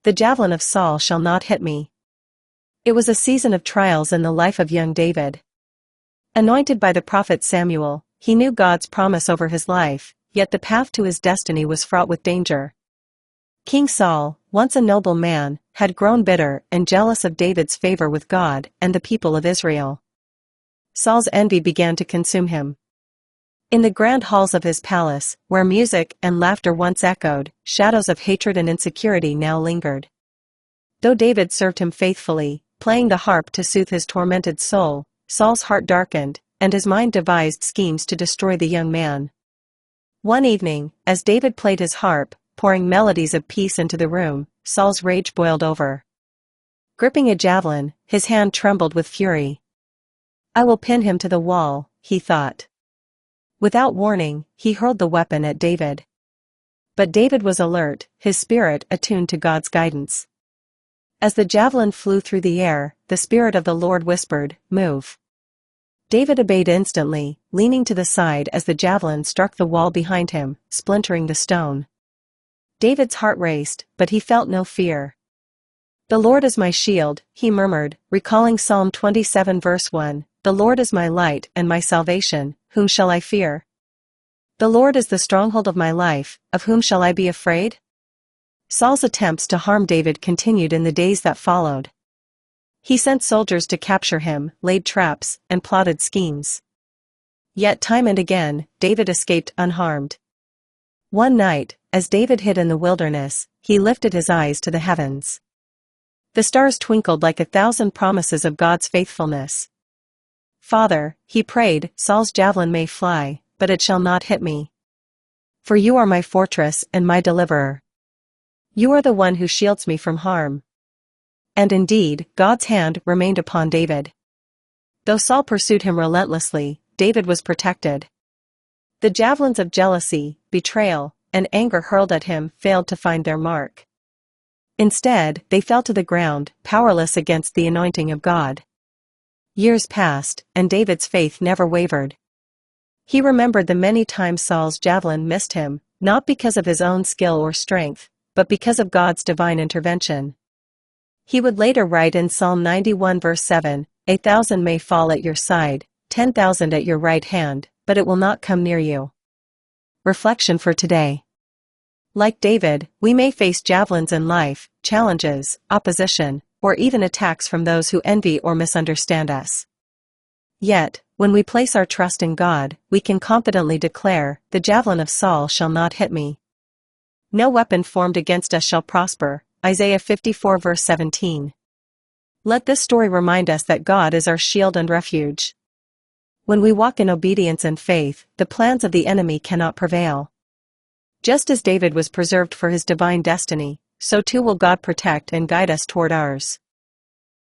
The javelin of Saul shall not hit me. It was a season of trials in the life of young David. Anointed by the prophet Samuel, he knew God's promise over his life, yet the path to his destiny was fraught with danger. King Saul, once a noble man, had grown bitter and jealous of David's favor with God and the people of Israel. Saul's envy began to consume him. In the grand halls of his palace, where music and laughter once echoed, shadows of hatred and insecurity now lingered. Though David served him faithfully, playing the harp to soothe his tormented soul, Saul's heart darkened, and his mind devised schemes to destroy the young man. One evening, as David played his harp, pouring melodies of peace into the room, Saul's rage boiled over. Gripping a javelin, his hand trembled with fury. "I will pin him to the wall," he thought. Without warning, he hurled the weapon at David. But David was alert, his spirit attuned to God's guidance. As the javelin flew through the air, the Spirit of the Lord whispered, "Move." David obeyed instantly, leaning to the side as the javelin struck the wall behind him, splintering the stone. David's heart raced, but he felt no fear. "The Lord is my shield," he murmured, recalling Psalm 27 verse 1, "The Lord is my light and my salvation, whom shall I fear? The Lord is the stronghold of my life, of whom shall I be afraid?" Saul's attempts to harm David continued in the days that followed. He sent soldiers to capture him, laid traps, and plotted schemes. Yet time and again, David escaped unharmed. One night, as David hid in the wilderness, he lifted his eyes to the heavens. The stars twinkled like 1,000 promises of God's faithfulness. "Father," he prayed, "Saul's javelin may fly, but it shall not hit me. For you are my fortress and my deliverer. You are the one who shields me from harm." And indeed, God's hand remained upon David. Though Saul pursued him relentlessly, David was protected. The javelins of jealousy, betrayal, and anger hurled at him failed to find their mark. Instead, they fell to the ground, powerless against the anointing of God. Years passed, and David's faith never wavered. He remembered the many times Saul's javelin missed him, not because of his own skill or strength, but because of God's divine intervention. He would later write in Psalm 91 verse 7, "1,000 may fall at your side, 10,000 at your right hand, but it will not come near you." Reflection for today. Like David, we may face javelins in life, challenges, opposition, or even attacks from those who envy or misunderstand us. Yet, when we place our trust in God, we can confidently declare, "The javelin of Saul shall not hit me. No weapon formed against us shall prosper." Isaiah 54 verse 17. Let this story remind us that God is our shield and refuge. When we walk in obedience and faith, the plans of the enemy cannot prevail. Just as David was preserved for his divine destiny, so too will God protect and guide us toward ours.